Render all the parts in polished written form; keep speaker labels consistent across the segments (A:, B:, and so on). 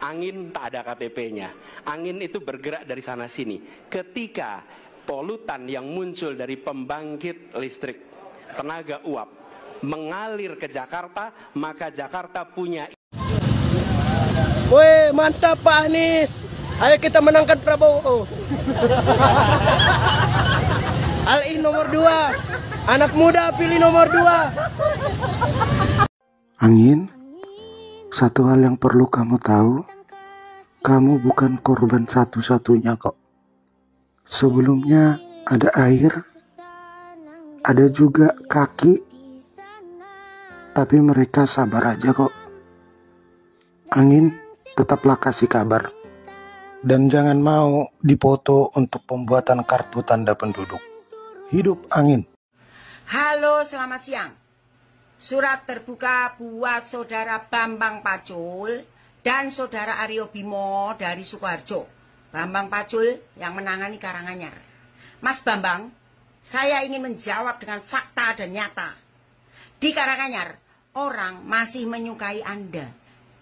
A: Angin tak ada KTP-nya. Angin itu bergerak dari sana sini. Ketika polutan yang muncul dari pembangkit listrik tenaga uap mengalir ke Jakarta, maka Jakarta punya.
B: Woi, mantap Pak Anies. Ayo kita menangkan Prabowo. Alih nomor 2. Anak muda pilih nomor 2.
C: Angin, satu hal yang perlu kamu tahu, kamu bukan korban satu-satunya kok. Sebelumnya ada air, ada juga kaki, tapi mereka sabar aja kok. Angin, tetaplah kasih kabar. Dan jangan mau dipoto untuk pembuatan kartu tanda penduduk. Hidup Angin.
D: Halo, selamat siang. Surat terbuka buat Saudara Bambang Pacul dan Saudara Aryo Bimo dari Sukoharjo. Bambang Pacul yang menangani Karanganyar. Mas Bambang, saya ingin menjawab dengan fakta dan nyata. Di Karanganyar, orang masih menyukai Anda.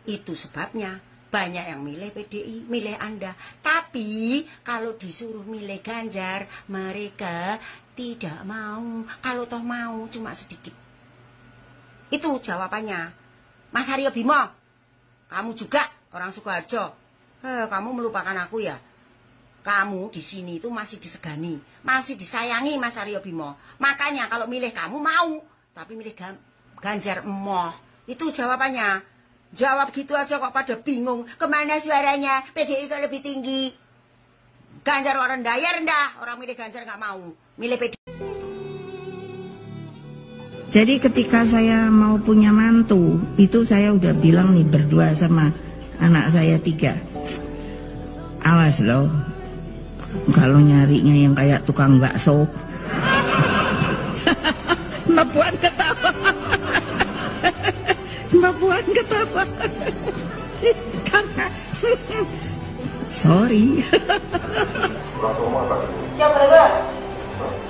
D: Itu sebabnya banyak yang milih PDI, milih Anda. Tapi kalau disuruh milih Ganjar, mereka tidak mau. Kalau toh mau, cuma sedikit. Itu jawabannya. Mas Aryo Bimo, kamu juga orang Sukoharjo. Kamu melupakan aku ya? Kamu di sini itu masih disegani, masih disayangi Mas Aryo Bimo. Makanya kalau milih kamu mau, tapi milih Ganjar emoh. Itu jawabannya. Jawab gitu aja kok pada bingung. Kemana suaranya? PDI kok lebih tinggi. Ganjar orang rendah, ya rendah. Orang milih Ganjar nggak mau. Milih PDI.
E: Jadi ketika saya mau punya mantu, itu saya udah bilang nih berdua sama anak saya 3. Awas loh, kalau nyarinya yang kayak tukang bakso. Mbak Puan ketawa. Mbak Puan ketawa. Karena sorry.
F: Siap pedagang.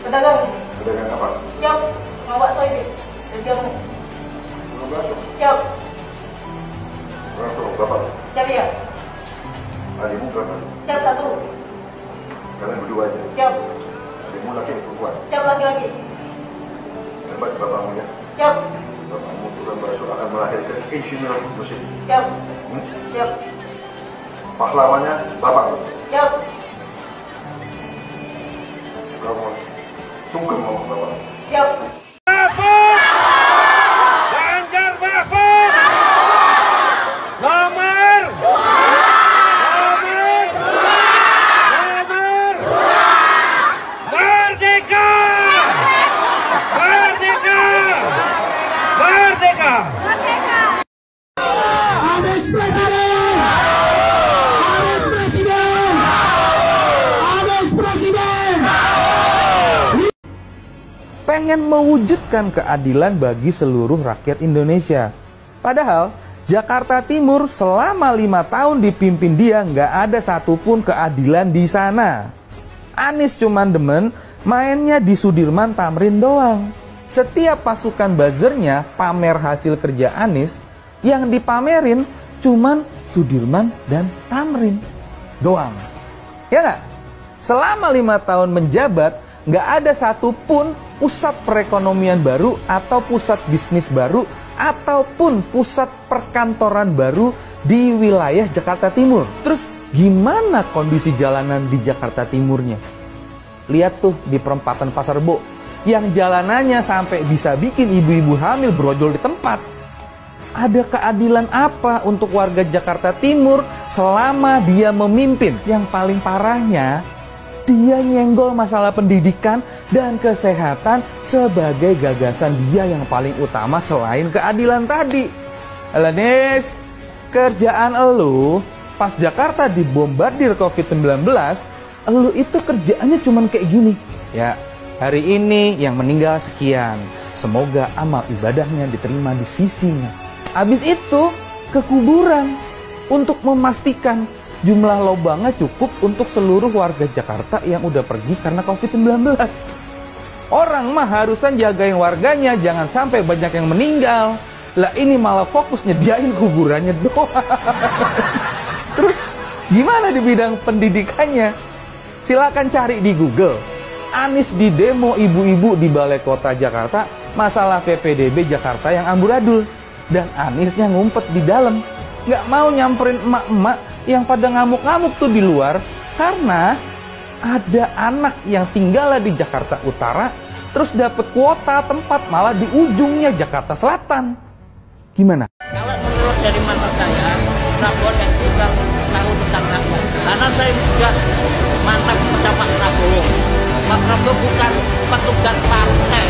F: Pedagang.
G: Pedagang apa?
F: Siap. Mau bakso ini. Siap. Siap.
G: Berapa?
F: Siap ya.
G: Adikmu berapa?
F: Siap 1.
G: Kalian berdua aja.
F: Siap.
G: Adikmu laki atau perempuan?
F: Siap laki-laki.
G: Hebat bapakmu ya.
F: Siap.
G: Bapakmu tukang bakso akan melahirkan insinyur musik.
F: Siap. Siap.
G: Pahlawannya bapakmu.
F: Siap.
G: Kamu sungkem ngomong bapak.
F: Siap.
H: Ganjar Mahfud nomor merdeka, merdeka, merdeka.
B: Anies Presiden. Anies Presiden. Anies Presiden.
I: Pengen mewujudkan keadilan bagi seluruh rakyat Indonesia. Padahal Jakarta Timur selama 5 tahun dipimpin dia nggak ada satupun keadilan di sana. Anies cuman demen mainnya di Sudirman Tamrin doang. Setiap pasukan buzzernya pamer hasil kerja Anies, yang dipamerin cuman Sudirman dan Tamrin doang. Ya nggak? Selama 5 tahun menjabat, nggak ada satupun pusat perekonomian baru atau pusat bisnis baru ataupun pusat perkantoran baru di wilayah Jakarta Timur. Terus gimana kondisi jalanan di Jakarta Timurnya? Lihat tuh di perempatan Pasar Rebo, yang jalanannya sampai bisa bikin ibu-ibu hamil brojol di tempat. Ada keadilan apa untuk warga Jakarta Timur selama dia memimpin? Yang paling parahnya, dia nyenggol masalah pendidikan dan kesehatan sebagai gagasan dia yang paling utama selain keadilan tadi. Anies, kerjaan elu pas Jakarta dibombardir COVID-19, elu itu kerjaannya cuman kayak gini. Ya, hari ini yang meninggal sekian, semoga amal ibadahnya diterima di sisinya. Habis itu ke kuburan untuk memastikan jumlah lobangnya cukup untuk seluruh warga Jakarta yang udah pergi karena COVID-19. Orang mah harusan jagain warganya, jangan sampai banyak yang meninggal. Lah ini malah fokus nyediain kuburannya doang. Gimana di bidang pendidikannya? Silakan cari di Google. Anies di demo ibu-ibu di Balai Kota Jakarta masalah PPDB Jakarta yang amburadul. Dan Aniesnya ngumpet di dalam. Nggak mau nyamperin emak-emak yang pada ngamuk-ngamuk tuh di luar. Karena ada anak yang tinggal di Jakarta Utara terus dapat kuota tempat malah di ujungnya Jakarta Selatan. Gimana?
J: Kalau menurut dari mata saya, Prabowo dan Gibran tahu tentang rakyat. Karena saya juga mantan kepada Pak Prabowo. Pak Prabowo bukan petugas partai.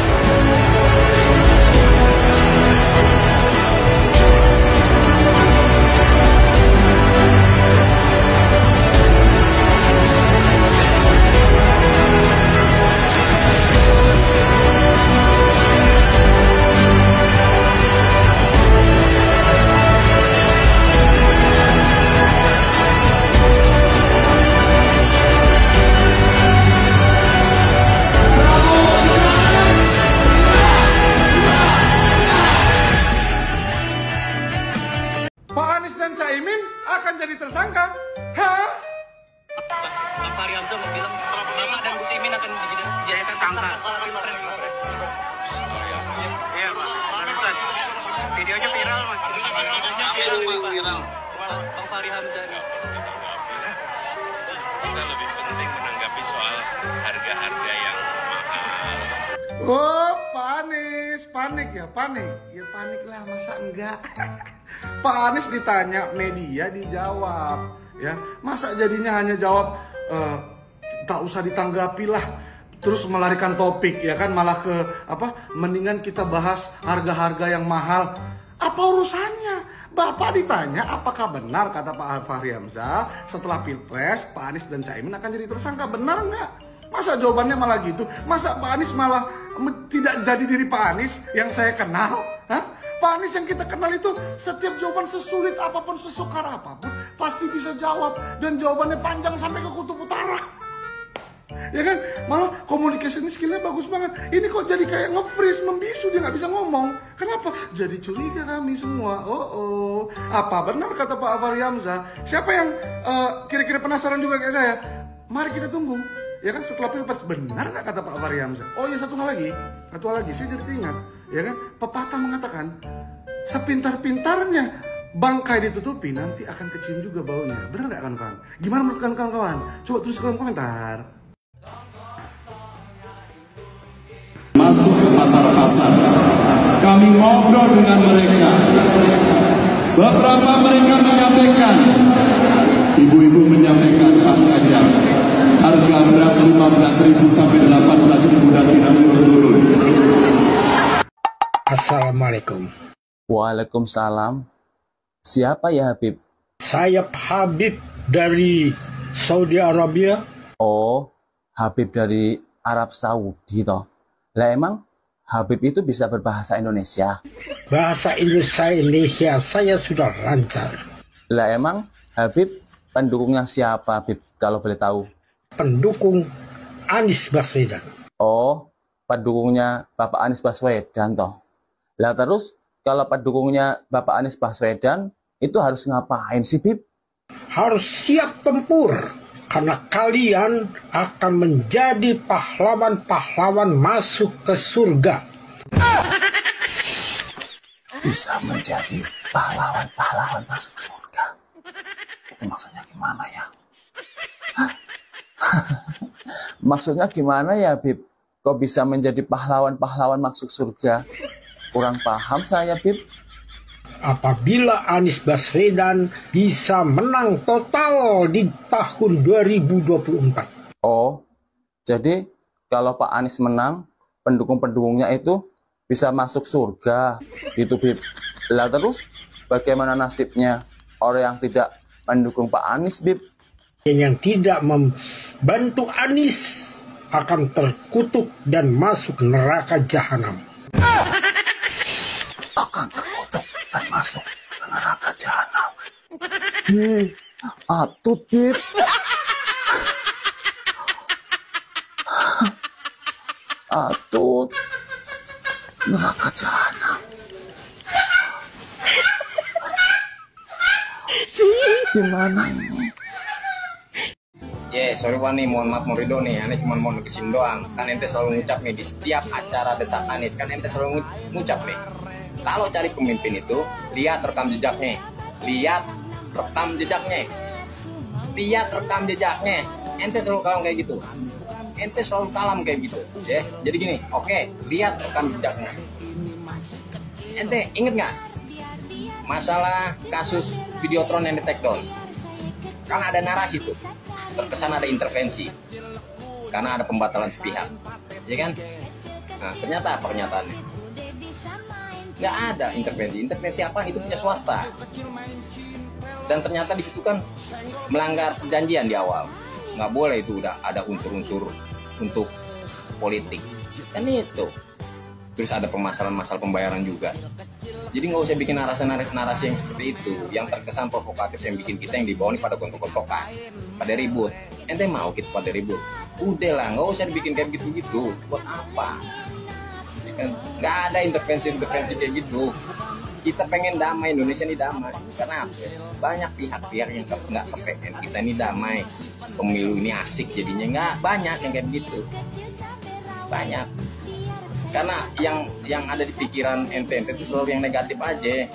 K: Pak Anies dan Caimin akan jadi tersangka. Hah?
L: Bang Fahri Hamzah mau bilang Bapak dan Gus Imin akan jadi tersangka. Iya, Pak Ustaz. Videonya viral, Mas. Viral. Bang Fahri Hamzah.
M: Kita lebih penting menanggapi soal harga-harga yang mahal.
K: Oh, Pak Anies, panik ya, panik. Ya panik lah, masa enggak? Pak Anies ditanya, media dijawab, ya. Masa jadinya hanya jawab, tak usah ditanggapi lah. Terus melarikan topik, ya kan, malah ke apa? Mendingan kita bahas harga-harga yang mahal. Apa urusannya? Bapak ditanya apakah benar kata Pak Fahri Hamzah setelah Pilpres Pak Anies dan Caimin akan jadi tersangka, benar nggak? Masa jawabannya malah gitu? Masa Pak Anies malah tidak jadi diri Pak Anies yang saya kenal? Hah? Pak Anies yang kita kenal itu setiap jawaban sesulit apapun, sesukar apapun pasti bisa jawab, dan jawabannya panjang sampai ke kutub utara. Ya kan? Malah komunikasi ini skillnya bagus banget. Ini kok jadi kayak nge-freeze, membisu, dia nggak bisa ngomong. Kenapa? Jadi curiga kami semua. Oh. Apa benar kata Pak Fahri Hamzah? Siapa yang kira-kira penasaran juga kayak saya? Mari kita tunggu. Ya kan, setelah Pilpres, benar nggak kata Pak Fahri Hamzah? Oh ya, satu hal lagi, saya jadi ingat, ya kan, pepatah mengatakan, sepintar-pintarnya bangkai ditutupi, nanti akan kecium juga baunya. Benar nggak kawan-kawan? Gimana menurut kawan-kawan? Coba tulis di kolom komentar.
N: Masuk ke pasar-pasar, kami ngobrol dengan mereka. Beberapa mereka menyampaikan, ibu-ibu menyampaikan, Pak Ganjar, harga beras 15.000 sampai 18.000 dan tidak turun.
B: Assalamualaikum.
I: Waalaikumsalam. Siapa ya Habib?
B: Saya Habib dari Saudi Arabia.
I: Oh, Habib dari Arab Saudi toh. Lah emang Habib itu bisa berbahasa Indonesia?
B: Bahasa Indonesia saya sudah lancar.
I: Lah emang Habib pendukungnya siapa Habib kalau boleh tahu?
B: Pendukung Anies Baswedan.
I: Oh, pendukungnya Bapak Anies Baswedan toh. Lah terus kalau pendukungnya Bapak Anies Baswedan itu harus ngapain sih Bib?
B: Harus siap tempur, karena kalian akan menjadi pahlawan-pahlawan masuk ke surga.
I: Bisa menjadi pahlawan-pahlawan masuk surga. Itu maksudnya gimana ya? Maksudnya gimana ya Bib? Kok bisa menjadi pahlawan-pahlawan masuk surga? Kurang paham saya Bib.
B: Apabila Anies Baswedan bisa menang total di tahun 2024.
I: Oh, jadi kalau Pak Anies menang, pendukung-pendukungnya itu bisa masuk surga, gitu Bib. Lah terus bagaimana nasibnya orang yang tidak mendukung Pak Anies, Bib?
B: Yang tidak membantu Anies akan terkutuk dan masuk neraka jahanam.
I: Akan terkutuk dan masuk ke neraka jahanam. Atut, Bib. Atut. Neraka jahanam. Gimana ini?
O: sorry Wan nih, mohon maaf Morido nih, ane cuma mau negesin doang. Kan ente selalu ngucap nih di setiap acara Desak Anies, kan ente selalu ngucap nih. Kalau cari pemimpin itu, lihat rekam jejaknya. Lihat rekam jejaknya. Lihat rekam jejaknya. Ente selalu kalam kayak gitu. Ente selalu kalam kayak gitu. Ya, jadi gini, oke, lihat rekam jejaknya. Ente inget nggak masalah kasus Videotron yang di take down? Kan ada narasi tuh, terkesan ada intervensi karena ada pembatalan sepihak, ya kan? Nah, ternyata apa pernyataannya? Nggak ada intervensi. Intervensi apa? Itu punya swasta. Dan ternyata di situ kan melanggar perjanjian di awal. Nggak boleh itu udah ada unsur-unsur untuk politik. Kan itu. Terus ada permasalahan-masalah pembayaran juga. Jadi nggak usah bikin narasi yang seperti itu, yang terkesan provokatif, yang bikin kita yang dibawa nih pada gontok-gontokan, pada ribut. Ente mau kita pada ribut? Udah lah, nggak usah dibikin kayak gitu-gitu. Buat apa? Nggak ada intervensi kayak gitu. Kita pengen damai, Indonesia ini damai. Karena apa? Banyak pihak-pihak yang nggak kepengen kita ini damai. Pemilu ini asik jadinya, nggak banyak yang kayak begitu. Banyak. Karena yang ada di pikiran ente itu selalu yang negatif aja.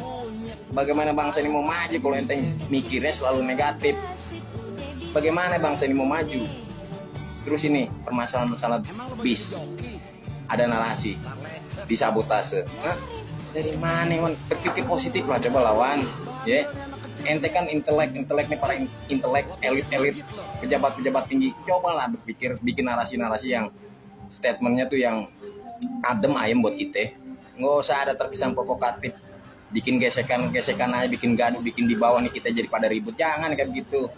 O: Bagaimana bangsa ini mau maju kalau ente mikirnya selalu negatif? Bagaimana bangsa ini mau maju? Terus ini permasalahan-masalah bis, ada narasi disabotase. Hah? Dari mana man? Berpikir positif lah, coba lawan. Ya, ente kan intelek nih, para intelek elit pejabat tinggi. Cobalah berpikir, bikin narasi-narasi yang statementnya tuh yang adem ayem buat kita. Nggak usah ada terkesan provokatif, bikin gesekan aja, bikin gaduh, bikin di bawah nih kita jadi pada ribut. Jangan kayak gitu.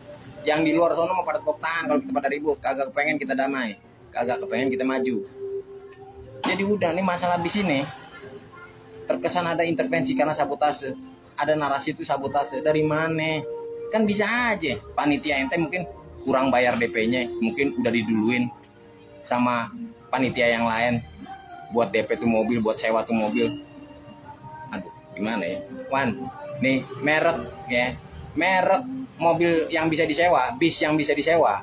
O: Yang di luar sana mau pada tepuk tangan kalau kita pada ribut. Kagak kepengen kita damai, kagak kepengen kita maju. Jadi udah nih masalah di sini terkesan ada intervensi karena sabotase. Ada narasi itu sabotase. Dari mana? Kan bisa aja panitia ente mungkin kurang bayar DP-nya, mungkin udah diduluin sama panitia yang lain buat DP tuh mobil, buat sewa tuh mobil. Aduh, gimana ya? Wan, nih merek mobil yang bisa disewa, bis yang bisa disewa.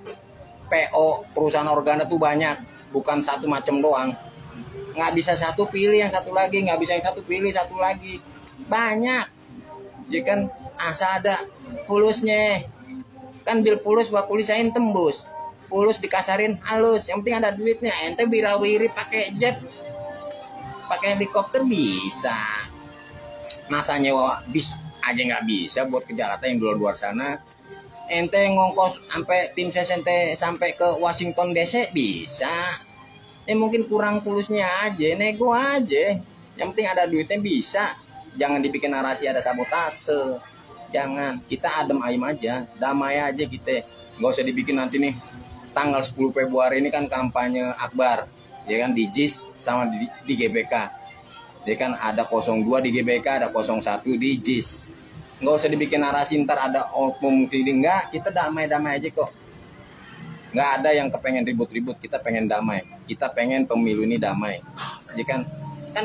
O: PO perusahaan organa tuh banyak, bukan satu macam doang. Nggak bisa satu pilih yang satu lagi, nggak bisa yang satu pilih satu lagi. Banyak. Jadi kan asal ada fulusnya. Kan bil fulus buat pulisain tembus. Fulus dikasarin halus, yang penting ada duitnya. Ente birawiri pakai jet, pakai helikopter bisa. Masa nyewa bis aja nggak bisa buat ke Jakarta yang luar sana. Ente ngongkos sampai tim ses ente sampai ke Washington DC bisa. Mungkin kurang fulusnya aja, nego aja. Yang penting ada duitnya bisa. Jangan dibikin narasi ada sabotase. Jangan, kita adem ayem aja, damai aja kita. Nggak usah dibikin nanti nih tanggal 10 Februari ini kan kampanye akbar, ya kan, di JIS sama di GBK. Ya kan ada 02 di GBK, ada 01 di JIS. Nggak usah dibikin narasi ntar ada oknum sini, enggak, kita damai-damai aja kok. Nggak ada yang kepengen ribut-ribut, kita pengen damai. Kita pengen pemilu ini damai. Ya kan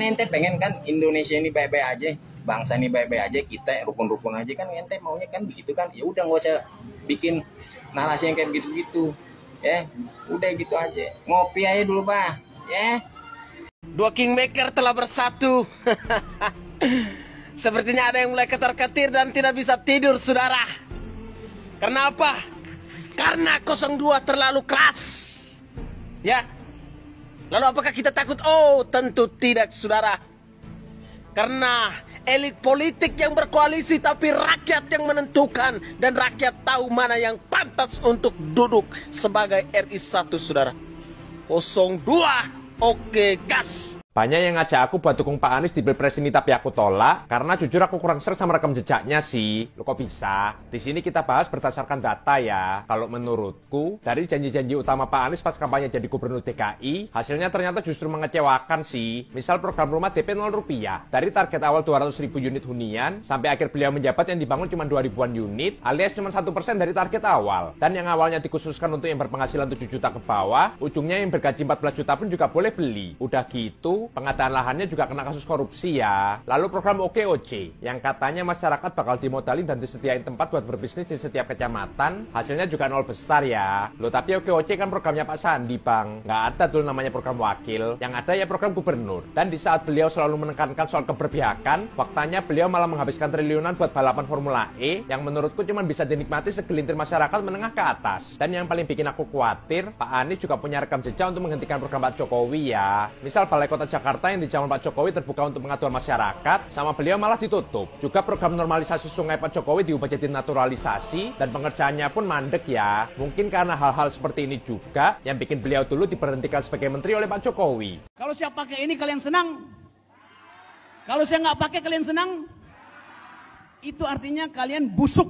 O: ente pengen kan Indonesia ini baik-baik aja, bangsa ini baik-baik aja, kita rukun-rukun aja kan, ente maunya kan begitu kan. Ya udah nggak usah bikin narasi yang kayak gitu-gitu. Ya, udah gitu aja. Ngopi aja dulu, Pak. Ya.
B: Dua kingmaker telah bersatu. Sepertinya ada yang mulai ketar-ketir dan tidak bisa tidur, saudara. Kenapa? Karena 02 terlalu keras. Ya. Lalu apakah kita takut? Oh, tentu tidak, saudara. Karena elit politik yang berkoalisi, tapi rakyat yang menentukan, dan rakyat tahu mana yang pantas untuk duduk sebagai RI 1, saudara. 02, oke, gas.
P: Banyak yang ngajak aku buat dukung Pak Anies di Pilpres ini, tapi aku tolak karena jujur aku kurang seret sama rekam jejaknya sih. Loh kok bisa? Di sini kita bahas berdasarkan data ya. Kalau menurutku, dari janji-janji utama Pak Anies pas kampanye jadi gubernur DKI, hasilnya ternyata justru mengecewakan sih. Misal program rumah DP 0 rupiah. Dari target awal 200.000 unit hunian, sampai akhir beliau menjabat yang dibangun cuma 2.000-an unit, alias cuma 1% dari target awal. Dan yang awalnya dikhususkan untuk yang berpenghasilan 7 juta ke bawah, ujungnya yang bergaji 14 juta pun juga boleh beli. Udah gitu, itu pengadaan lahannya juga kena kasus korupsi ya. Lalu program OKOC yang katanya masyarakat bakal dimodalin dan disediain tempat buat berbisnis di setiap kecamatan, hasilnya juga nol besar ya. Loh tapi OKOC kan programnya Pak Sandi Bang, nggak ada tuh namanya program wakil, yang ada ya program gubernur. Dan di saat beliau selalu menekankan soal keberpihakan, faktanya beliau malah menghabiskan triliunan buat balapan Formula E yang menurutku cuma bisa dinikmati segelintir masyarakat menengah ke atas. Dan yang paling bikin aku khawatir, Pak Anies juga punya rekam jejak untuk menghentikan program Pak Jokowi ya. Misal Balai Kota Jakarta yang di zaman Pak Jokowi terbuka untuk pengaduan masyarakat, sama beliau malah ditutup. Juga program normalisasi sungai Pak Jokowi diubah jadi naturalisasi, dan pengerjaannya pun mandek ya. Mungkin karena hal-hal seperti ini juga yang bikin beliau dulu diberhentikan sebagai menteri oleh Pak Jokowi.
Q: Kalau saya pakai ini kalian senang? Kalau saya nggak pakai kalian senang? Itu artinya kalian busuk.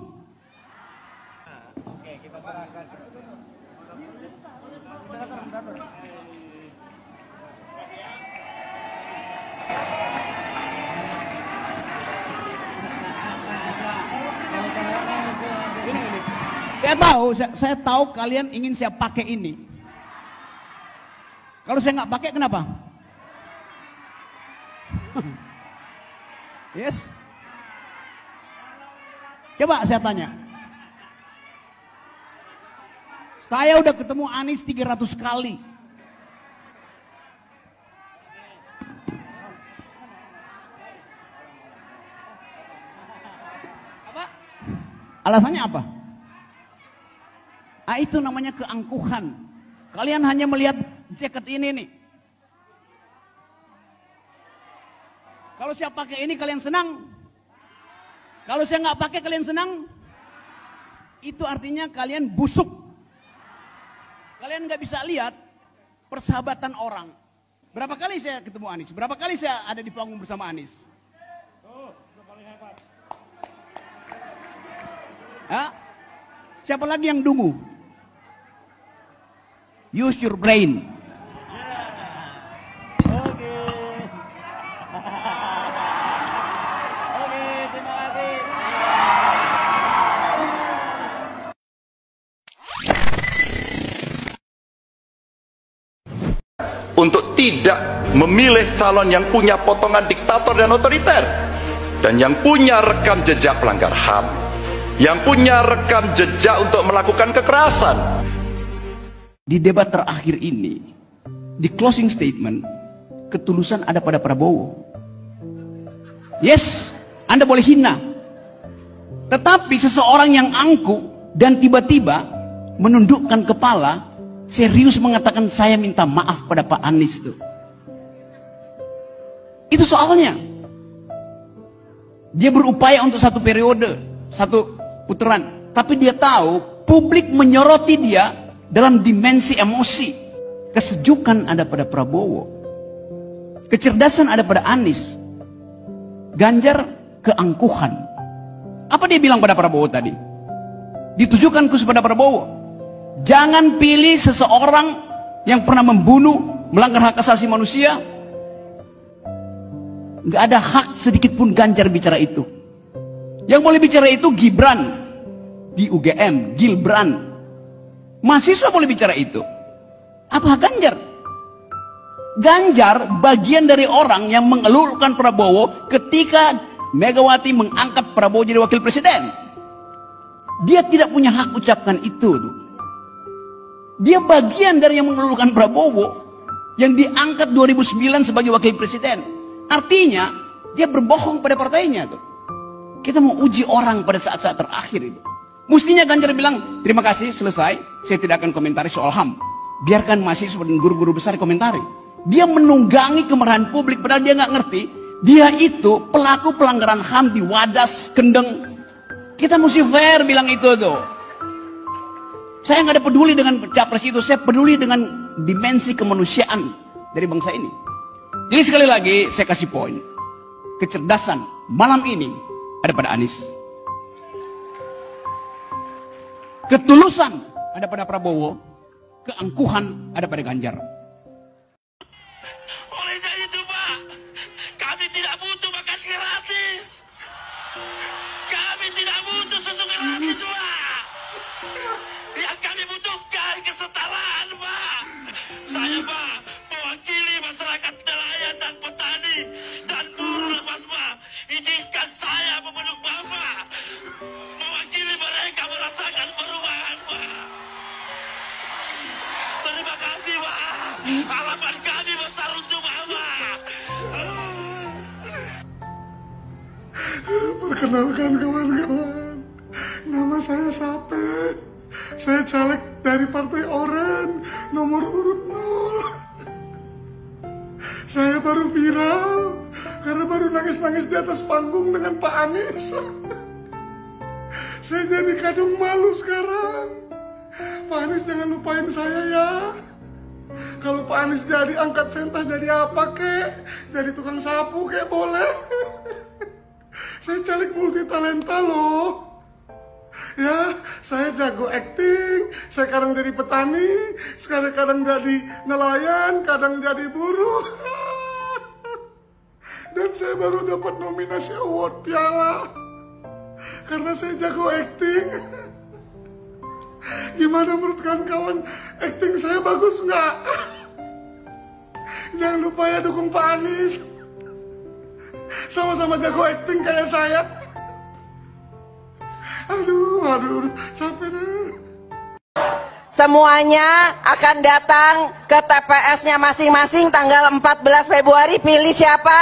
Q: Oke, kita serahkan. Saya tahu kalian ingin saya pakai ini. Kalau saya nggak pakai, kenapa? Yes. Coba saya tanya. Saya udah ketemu Anies 300 kali. Apa? Alasannya apa? Ah, itu namanya keangkuhan. Kalian hanya melihat jaket ini nih. Kalau saya pakai ini kalian senang? Kalau saya nggak pakai kalian senang? Itu artinya kalian busuk. Kalian nggak bisa lihat persahabatan orang. Berapa kali saya ketemu Anies? Berapa kali saya ada di panggung bersama Anies? Ya? Siapa lagi yang dungu? Use your brain.
N: Untuk tidak memilih calon yang punya potongan diktator dan otoriter, dan yang punya rekam jejak pelanggar HAM, yang punya rekam jejak untuk melakukan kekerasan.
Q: Di debat terakhir ini, di closing statement, ketulusan ada pada Prabowo. Yes, Anda boleh hina. Tetapi seseorang yang angkuh dan tiba-tiba menundukkan kepala, serius mengatakan saya minta maaf pada Pak Anies itu. Itu soalnya. Dia berupaya untuk satu periode, satu putaran. Tapi dia tahu publik menyoroti dia dalam dimensi emosi. Kesejukan ada pada Prabowo. Kecerdasan ada pada Anies. Ganjar keangkuhan. Apa dia bilang pada Prabowo tadi? Ditujukan khusus pada Prabowo. Jangan pilih seseorang yang pernah membunuh, melanggar hak asasi manusia. Nggak ada hak sedikit pun Ganjar bicara itu. Yang boleh bicara itu Gibran di UGM, Gilbran. Mahasiswa boleh bicara itu. Apa Ganjar? Ganjar bagian dari orang yang mengelulkan Prabowo ketika Megawati mengangkat Prabowo jadi wakil presiden. Dia tidak punya hak ucapkan itu tuh. Dia bagian dari yang mengelulkan Prabowo yang diangkat 2009 sebagai wakil presiden. Artinya dia berbohong pada partainya tuh. Kita mau uji orang pada saat-saat terakhir itu. Mestinya Ganjar bilang, terima kasih, selesai. Saya tidak akan komentari soal HAM. Biarkan mahasiswa dan guru-guru besar komentari. Dia menunggangi kemarahan publik, padahal dia nggak ngerti. Dia itu pelaku pelanggaran HAM di Wadas, Kendeng. Kita mesti fair bilang itu tuh. Saya nggak ada peduli dengan capres itu. Saya peduli dengan dimensi kemanusiaan dari bangsa ini. Jadi sekali lagi, saya kasih poin. Kecerdasan malam ini ada pada Anies. Ketulusan ada pada Prabowo, keangkuhan ada pada Ganjar.
H: Olehnya itu Pak, kami tidak butuh makan gratis. Kami tidak butuh susu gratis Pak. Yang kami butuhkan kesetaraan Pak. Saya Pak, mewakili masyarakat nelayan dan Harapan kami besar untuk Mama.
K: Perkenalkan kawan-kawan, nama saya Sape. Saya caleg dari Partai Oren, nomor urut 0. Saya baru viral karena baru nangis-nangis di atas panggung dengan Pak Anies. Saya jadi kadung malu sekarang. Pak Anies jangan lupain saya ya. Kalau Pak Anies jadi angkat sentah jadi apa kek? Jadi tukang sapu kek boleh. Saya caleg multi talenta loh. Ya, saya jago acting. Saya kadang jadi petani, sekarang kadang jadi nelayan, kadang jadi buruh. Dan saya baru dapat nominasi award piala karena saya jago acting. Gimana menurut kawan-kawan, acting saya bagus nggak? Jangan lupa ya dukung Pak Anies. Sama-sama jago acting kayak saya. Aduh, capek deh.
D: Semuanya akan datang ke TPS-nya masing-masing tanggal 14 Februari. Pilih siapa?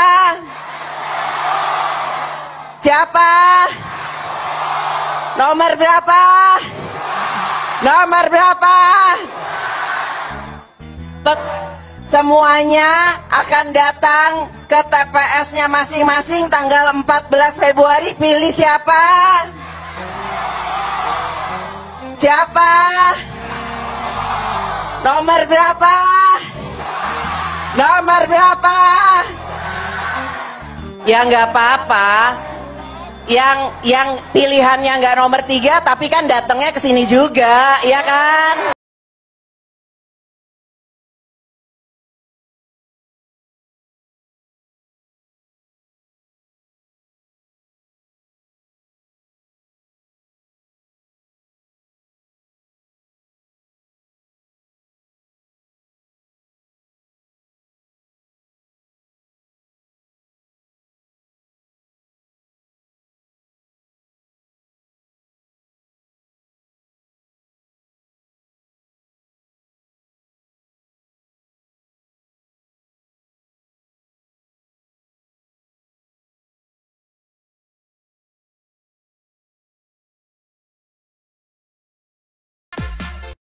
D: Siapa? Nomor berapa? Nomor berapa? Semuanya akan datang ke TPS-nya masing-masing tanggal 14 Februari. Pilih siapa? Siapa? Nomor berapa? Nomor berapa? Ya nggak apa-apa. Yang pilihannya nggak nomor 3, tapi kan datangnya ke sini juga, ya kan?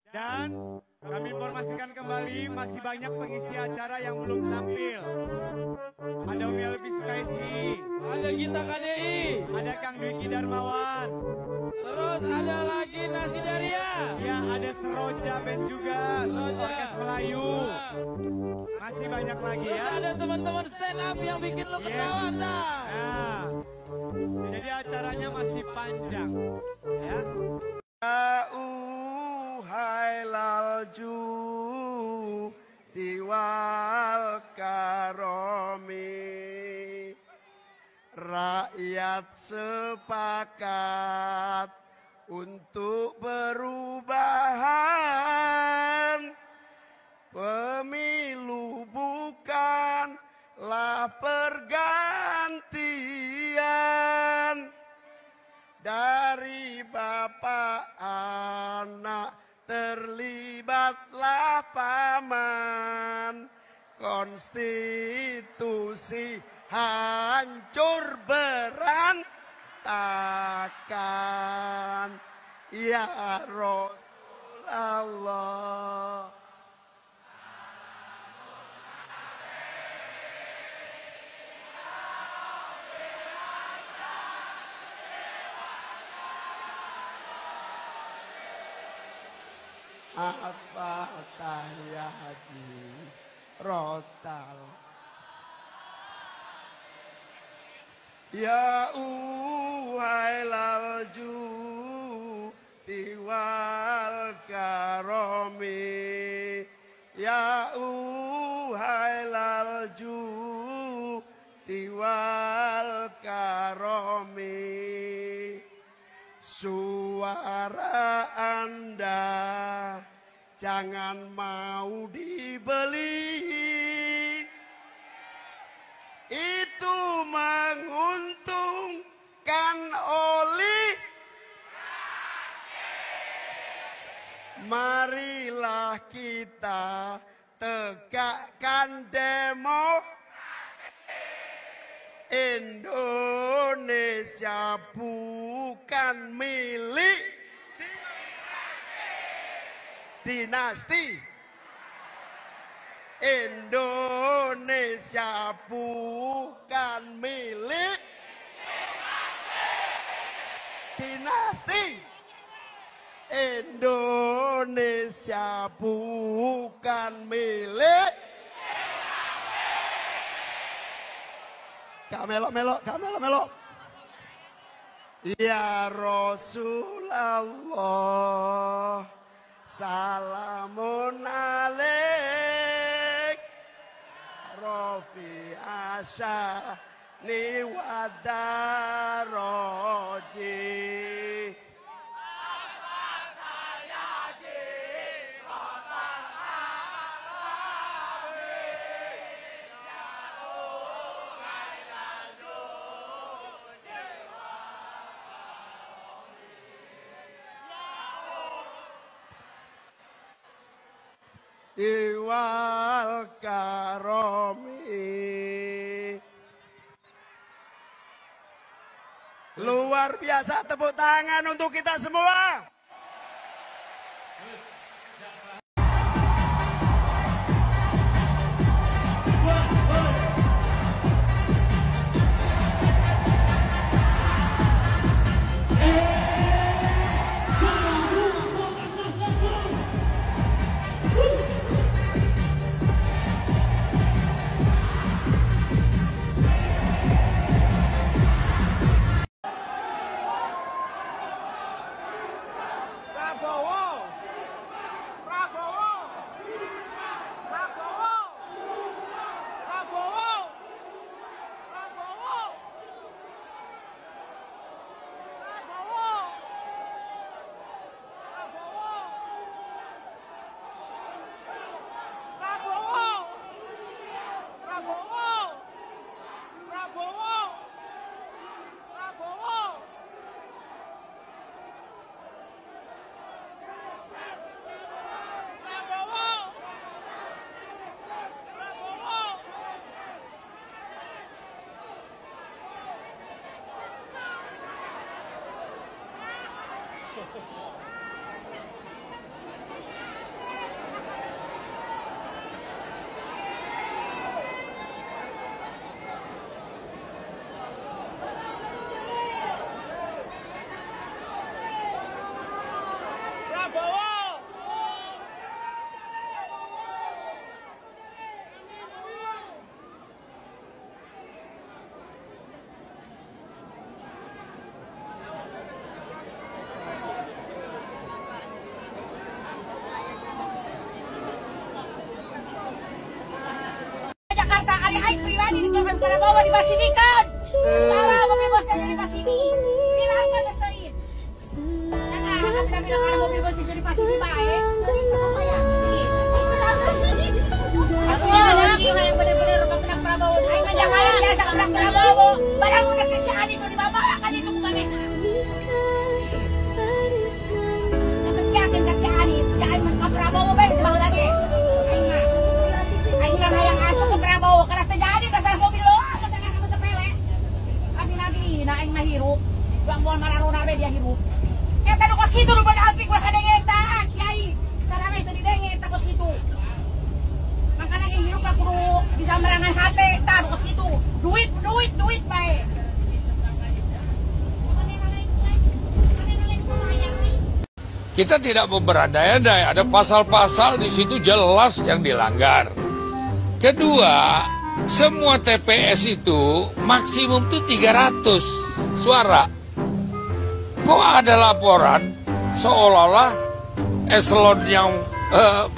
R: Dan kami informasikan kembali masih banyak pengisi acara yang belum tampil. Ada Umi Elvi Sukaisi, ada Gita KDI, ada Kang Dwiki Darmawan, terus ada lagi Nasi Daria, ya ada Seroja Band juga, Orkes Melayu, masih banyak lagi ya. Ada teman-teman stand up yang bikin lo ketawa dah. Nah, jadi acaranya masih panjang, ya.
S: Hai lalju tiwal karomi, rakyat sepakat untuk perubahan. Pemilu bukanlah pergantian dari bapak anak, terlibatlah paman. Konstitusi hancur berantakan. Ya Rasulullah, Al-Fatah ya Haji Rotal. Ya uhai lalju tiwal karomi, ya uhai lalju tiwal karomi. Suara Anda jangan mau dibeli, itu menguntungkan oli. Marilah kita tegakkan demo. Indonesia bukan milik dinasti. Indonesia bukan milik dinasti. Indonesia bukan milik. Gak melok-melok, gak melok-melok. Ya Rasulullah, salamun alaik, Rafi asyani wa daraji. Iwal karomi. Luar biasa, tepuk tangan untuk kita semua.
F: Jakarta, adik-adik pribadi di Kabupaten Prabowo dibasinikan. Para mobil bosnya jadi pasini. Silahkan Lestariin. Jangan kita bilang kalau mobil bosnya jadi pasini baik. Apa ya? Aku lagi yang benar-benar kepenang Prabowo. Ayo jangan biasa kepenang Prabowo. Barang udah sisi Anies udah dibawakan itu bukan enak. Kesiakan kasih Anies. Jangan ke Prabowo baik dibawa lagi. Yang masuk ke Prabowo karena terjadi masalah mobil lo, masalah sepele. Nabi na aing mah hirup, buang buang mararuna be dia hirup. Eta nu kos kitu nu badamping ulah kadenge eta, kiai. Cara mah teu didenge eta kos kitu. Makana ge hirup mah kudu bisa merangan hate eta nu kos kitu. Duit bae.
T: Kita tidak mau berandai-andai, ada pasal-pasal di situ jelas yang dilanggar. Kedua, semua TPS itu maksimum tuh 300 suara. Kok ada laporan seolah-olah eselon yang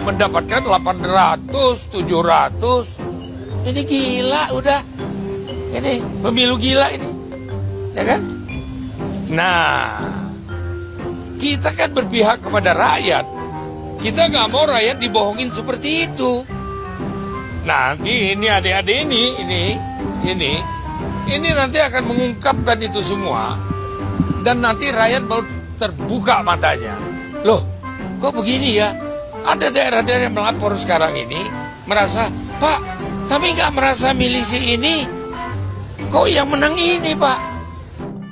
T: mendapatkan 800, 700. Ini gila udah. Ini pemilu gila ini. Ya kan? Nah, kita kan berpihak kepada rakyat. Kita nggak mau rakyat dibohongin seperti itu. Nanti ini adik-adik ini nanti akan mengungkapkan itu semua dan nanti rakyat baru terbuka matanya. Loh, kok begini ya? Ada daerah-daerah yang melapor sekarang ini merasa, Pak, kami nggak merasa milih si ini, kok yang menang ini, Pak?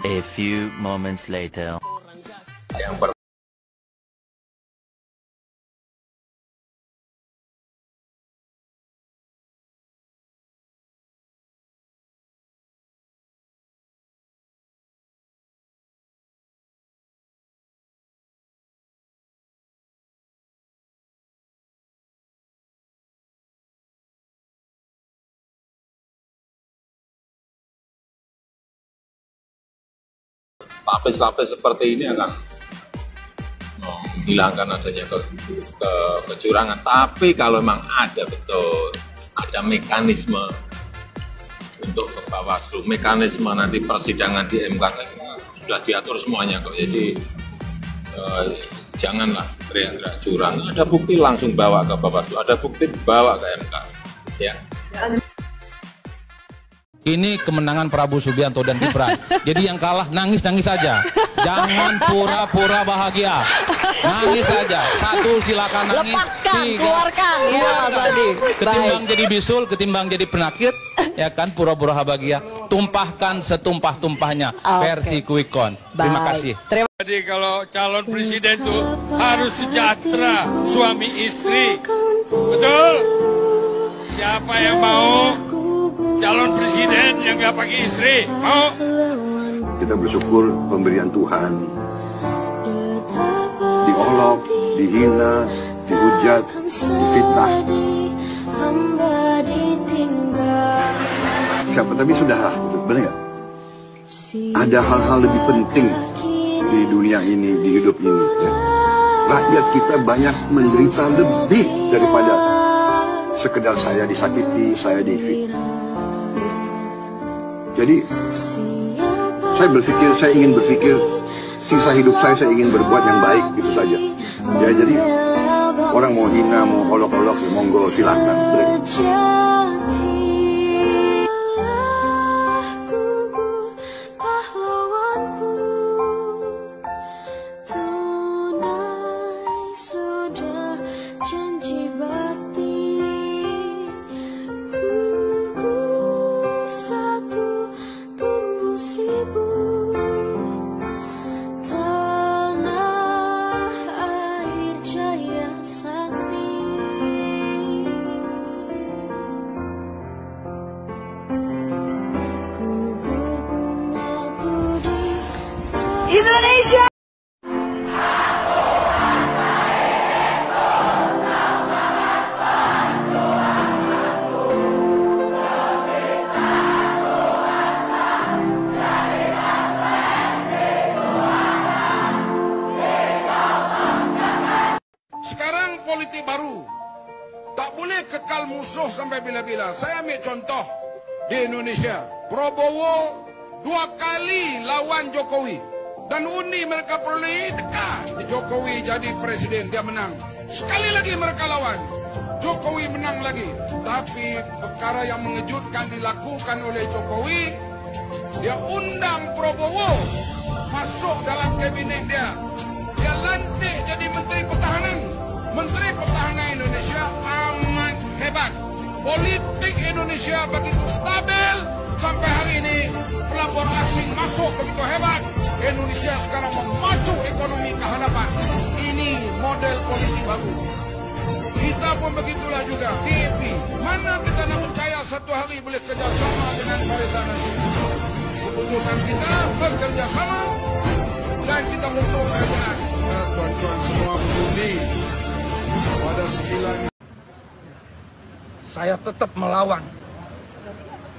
U: A few moments later.
V: Lapis-lapis seperti ini akan menghilangkan adanya kecurangan. Tapi kalau memang ada betul, ada mekanisme untuk ke Bawaslu, mekanisme nanti persidangan di MK sudah diatur semuanya kok. Jadi janganlah teriak-teriak curang. Ada bukti langsung bawa ke Bawaslu, ada bukti bawa ke MK. Ya.
W: Ini kemenangan Prabowo Subianto dan Gibran. Jadi yang kalah nangis-nangis saja. Jangan pura-pura bahagia. Nangis saja. Satu, silakan nangis.
X: Lepaskan,
W: Tiga,
X: keluarkan ya Mas Adi.
W: ketimbang jadi bisul, ketimbang jadi penakit, ya kan, pura-pura bahagia. Tumpahkan setumpah-tumpahnya. Versi Quick Count. Terima kasih.
T: Jadi kalau calon presiden tuh harus sejahtera, suami istri. Betul? Siapa yang mau calon presiden yang nggak pakai istri? Mau?
G: Kita bersyukur pemberian Tuhan. Diolok, dihina, dihujat, difitnah. Tapi sudahlah, benar nggak? Ada hal-hal lebih penting di dunia ini, di hidup ini. Ya. Rakyat kita banyak menderita lebih daripada sekedar saya disakiti, saya difitnah. Jadi saya ingin berpikir sisa hidup saya ingin berbuat yang baik, gitu saja. Ya, jadi orang mau hina, mau olok-olok, ya monggo silakan.
X: Indonesia.
T: Sekarang politik baru. Tak boleh kekal musuh sampai bila-bila. Saya ambil contoh di Indonesia. Prabowo 2 kali lawan Jokowi. Dan undi mereka peroleh dekat. Jokowi jadi presiden, dia menang. Sekali lagi mereka lawan, Jokowi menang lagi. Tapi perkara yang mengejutkan dilakukan oleh Jokowi, dia undang Prabowo masuk dalam kabinet dia. Dia lantik jadi Menteri Pertahanan. Menteri Pertahanan Indonesia amat hebat. Politik Indonesia begitu stabil sampai hari ini. Pelabur asing masuk begitu hebat. Indonesia sekarang memacu ekonomi ke hadapan. Ini model politik baru. Kita pun begitulah juga. DAP, mana kita nak percaya satu hari boleh kerjasama dengan Barisan Nasional? Keputusan kita bekerjasama dan kita untuk kerajaan. Tuan-tuan semua peduli pada 9.
W: Saya tetap melawan.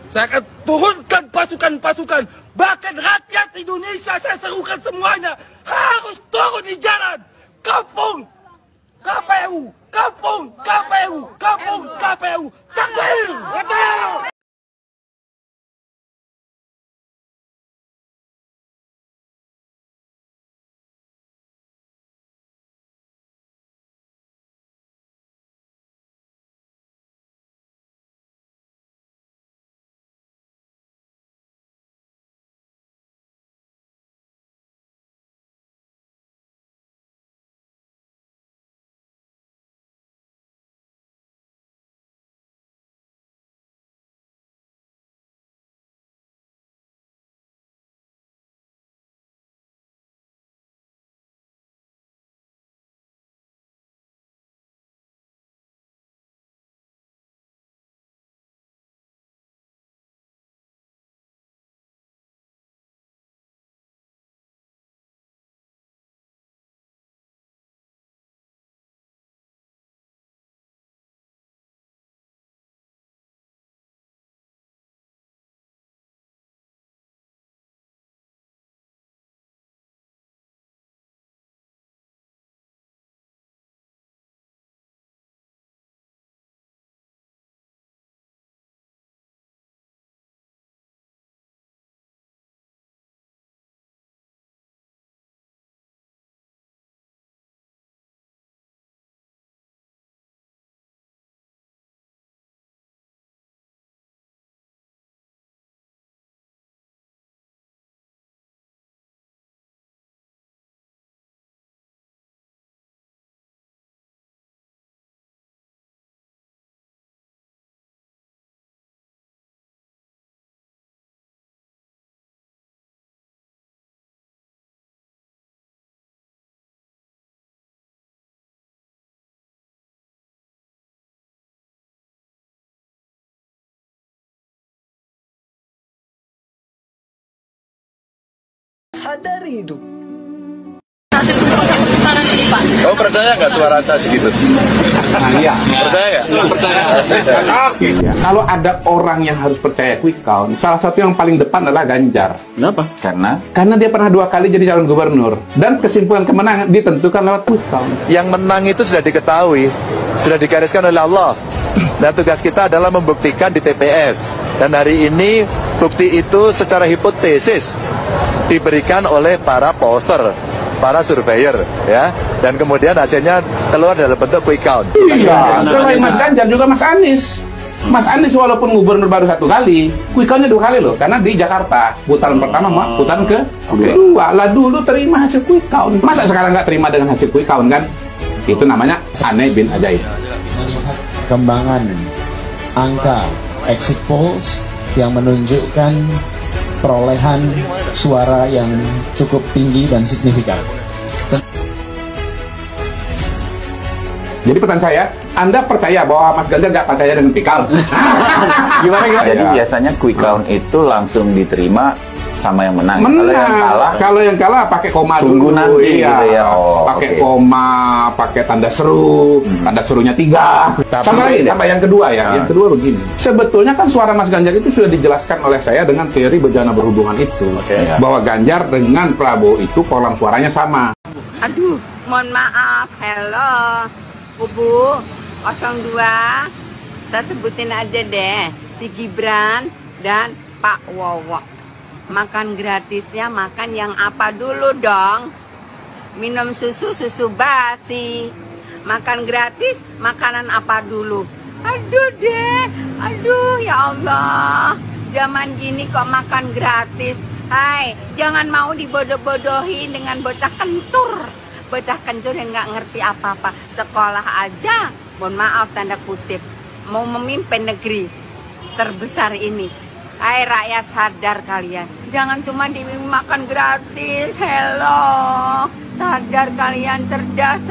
W: Saya akan turunkan pasukan-pasukan. Bahkan rakyat Indonesia saya serukan semuanya harus turun di jalan. Kampung KPU, kampung KPU, kampung KPU. Takbir!
X: sadari hidup.
N: Kau percaya nggak suara saya segitu?
A: Iya.
N: Percaya nggak? Percaya.
A: Ya, kalau ada orang yang harus percaya quick count, salah satu yang paling depan adalah Ganjar.
N: Kenapa?
A: Karena dia pernah 2 kali jadi calon gubernur dan kesimpulan kemenangan ditentukan lewat quick count.
C: Yang menang itu sudah diketahui, sudah digariskan oleh Allah. Dan tugas kita adalah membuktikan di TPS. Dan hari ini bukti itu secara hipotesis diberikan oleh para pollster, para surveyor, ya. Dan kemudian hasilnya keluar dalam bentuk quick count.
A: Iya, selain Mas Ganjar juga Mas Anies. Mas Anies walaupun gubernur baru 1 kali, quick countnya 2 kali loh. Karena di Jakarta, putaran pertama, putaran kedua. Lah dulu terima hasil quick count. Masa sekarang nggak terima dengan hasil quick count kan? Itu namanya aneh bin ajaib.
E: Melihat kembangan angka exit polls yang menunjukkan perolehan suara yang cukup tinggi dan signifikan.
A: Jadi pertanyaan saya, Anda percaya bahwa Mas Ganjar nggak percaya dengan quick count?
J: Gimana? Jadi biasanya quick count itu langsung diterima sama yang menang.
A: Kalau yang kalah pakai koma
J: tunggu
A: dulu.
J: Nanti
A: Iya.
J: gitu ya.
A: Pakai koma, pakai tanda seru, tanda serunya 3. Sama lagi, tambah yang kedua ya. Yang kedua begini. Sebetulnya kan suara Mas Ganjar itu sudah dijelaskan oleh saya dengan teori bejana berhubungan itu. Bahwa Ganjar dengan Prabowo itu kolam suaranya sama.
Y: Aduh, mohon maaf. Hello, Kubu 02. Saya sebutin aja deh, si Gibran dan Pak Wowo. Makan gratisnya makan yang apa dulu dong? Minum susu basi. Makan gratis makanan apa dulu? Aduh deh, aduh ya Allah. Zaman gini kok makan gratis. Hai, jangan mau dibodoh-bodohin dengan bocah kencur. Bocah kencur yang nggak ngerti apa-apa. Sekolah aja, mohon maaf tanda kutip, mau memimpin negeri terbesar ini. Hai rakyat, sadar kalian. Jangan cuma dimakan gratis. Hello. Sadar kalian, cerdas.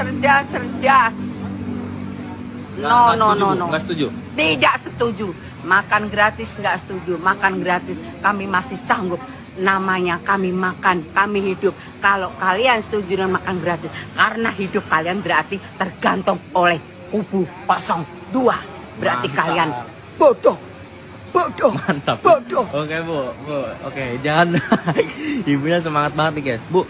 Y: No.
P: Nggak setuju?
Y: Tidak setuju. Makan gratis nggak setuju. Makan gratis kami masih sanggup. Namanya kami makan, kami hidup. Kalau kalian setuju dengan makan gratis, karena hidup kalian berarti tergantung oleh kubu 02. Berarti kalian bodoh.
L: Mantap.
Y: Bodoh.
L: Oke, Bu. Oke, jangan. Ibunya semangat banget nih, guys. Bu,